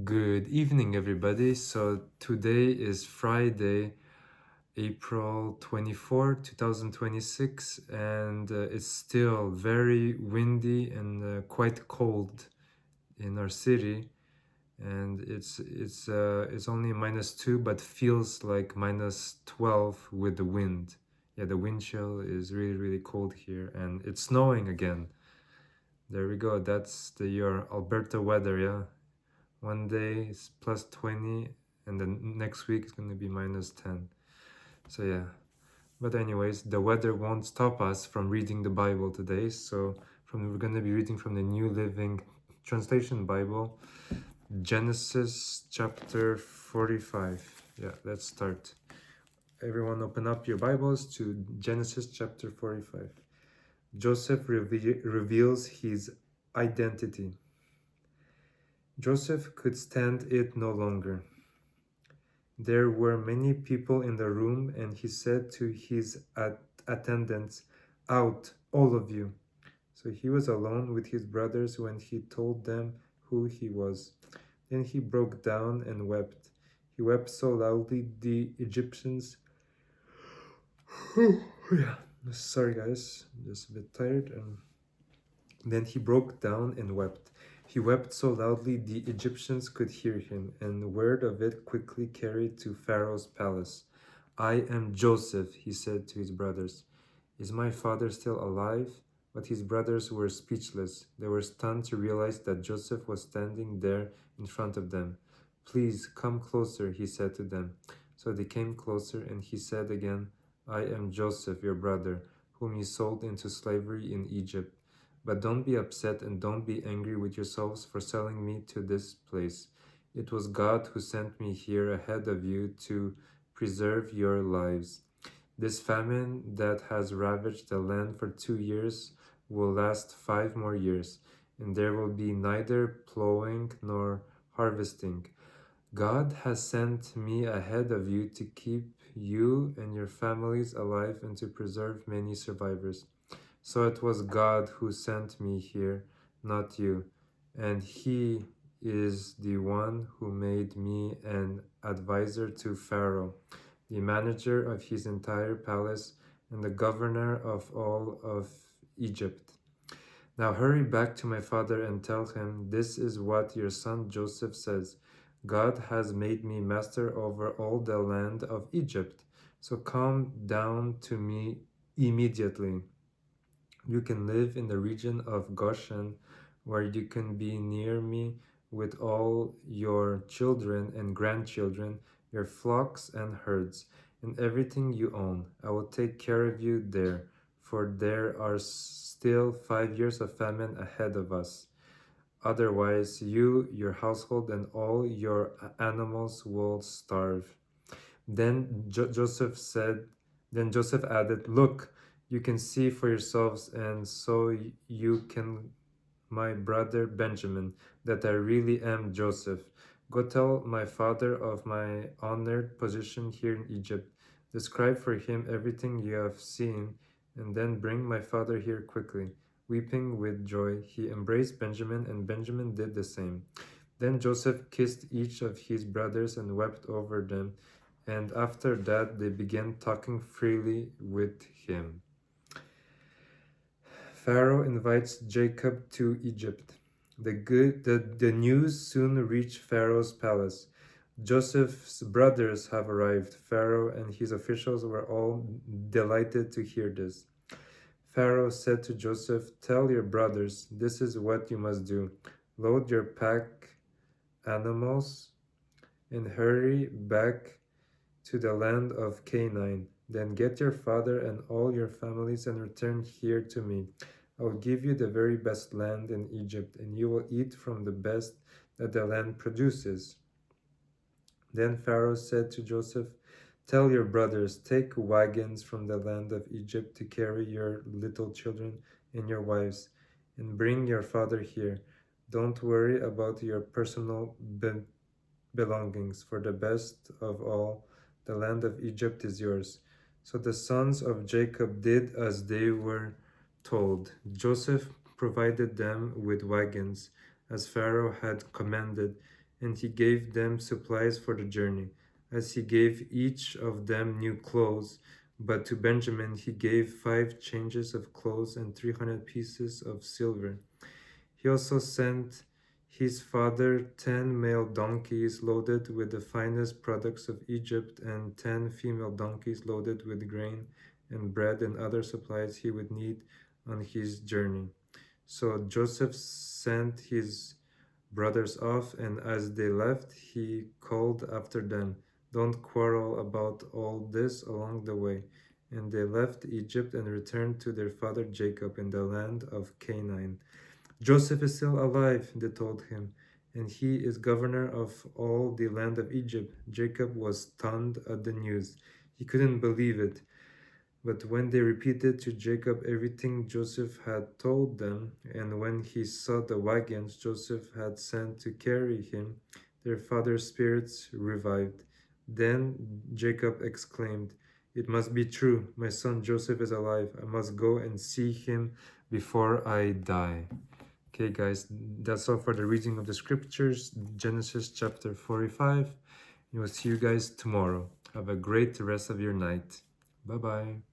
Good evening, everybody. So today is Friday, April 24, 2026, and it's still very windy and quite cold in our city. And it's only -2, but feels like -12 with the wind. Yeah, the wind chill is really cold here, and it's snowing again. There we go. That's your Alberta weather, yeah. One day is +20, and then next week it's going to be -10. So yeah. But anyways, the weather won't stop us from reading the Bible today. So we're going to be reading from the New Living Translation Bible, Genesis chapter 45. Yeah, let's start. Everyone open up your Bibles to Genesis chapter 45. Joseph reveals his identity. Joseph could stand it no longer. There were many people in the room, and he said to his attendants, "Out, all of you." So he was alone with his brothers when he told them who he was. Then he broke down and wept. He wept so loudly the Egyptians. Yeah, sorry guys, just a bit tired. Then he broke down and wept. He wept so loudly the Egyptians could hear him, and word of it quickly carried to Pharaoh's palace. "I am Joseph," he said to his brothers. "Is my father still alive?" But his brothers were speechless. They were stunned to realize that Joseph was standing there in front of them. "Please come closer," he said to them. So they came closer, and he said again, "I am Joseph, your brother, whom you sold into slavery in Egypt. But don't be upset and don't be angry with yourselves for selling me to this place. It was God who sent me here ahead of you to preserve your lives. This famine that has ravaged the land for 2 years will last 5 more years, and there will be neither plowing nor harvesting. God has sent me ahead of you to keep you and your families alive and to preserve many survivors. So it was God who sent me here, not you, and He is the one who made me an advisor to Pharaoh, the manager of his entire palace, and the governor of all of Egypt. Now hurry back to my father and tell him, this is what your son Joseph says. God has made me master over all the land of Egypt. So come down to me immediately. You can live in the region of Goshen, where you can be near me with all your children and grandchildren, your flocks and herds, and everything you own. I will take care of you there, for there are still 5 years of famine ahead of us. Otherwise, you, your household, and all your animals will starve. Then Joseph added, "Look, you can see for yourselves, and so you can, my brother Benjamin, that I really am Joseph. Go tell my father of my honored position here in Egypt. Describe for him everything you have seen, and then bring my father here quickly." Weeping with joy, he embraced Benjamin, and Benjamin did the same. Then Joseph kissed each of his brothers and wept over them, and after that they began talking freely with him. Pharaoh invites Jacob to Egypt. The news soon reached Pharaoh's palace. Joseph's brothers have arrived. Pharaoh and his officials were all delighted to hear this. Pharaoh said to Joseph, "Tell your brothers, this is what you must do. Load your pack animals and hurry back to the land of Canaan. Then get your father and all your families and return here to me. I will give you the very best land in Egypt, and you will eat from the best that the land produces." Then Pharaoh said to Joseph, "Tell your brothers, take wagons from the land of Egypt to carry your little children and your wives, and bring your father here. Don't worry about your personal belongings, for the best of all, the land of Egypt is yours." So the sons of Jacob did as they were told. Joseph provided them with wagons, as Pharaoh had commanded, and he gave them supplies for the journey, as he gave each of them new clothes. But to Benjamin he gave 5 changes of clothes and 300 pieces of silver. He also sent his father 10 male donkeys loaded with the finest products of Egypt and 10 female donkeys loaded with grain and bread and other supplies he would need on his journey. So Joseph sent his brothers off, and as they left, he called after them, "Don't quarrel about all this along the way." And they left Egypt and returned to their father Jacob in the land of Canaan. "Joseph is still alive," they told him, "and he is governor of all the land of Egypt." Jacob was stunned at the news. He couldn't believe it. But when they repeated to Jacob everything Joseph had told them, and when he saw the wagons Joseph had sent to carry him, their father's spirits revived. Then Jacob exclaimed, "It must be true. My son Joseph is alive. I must go and see him before I die." Okay, guys, that's all for the reading of the scriptures, Genesis chapter 45. And we'll see you guys tomorrow. Have a great rest of your night. Bye bye.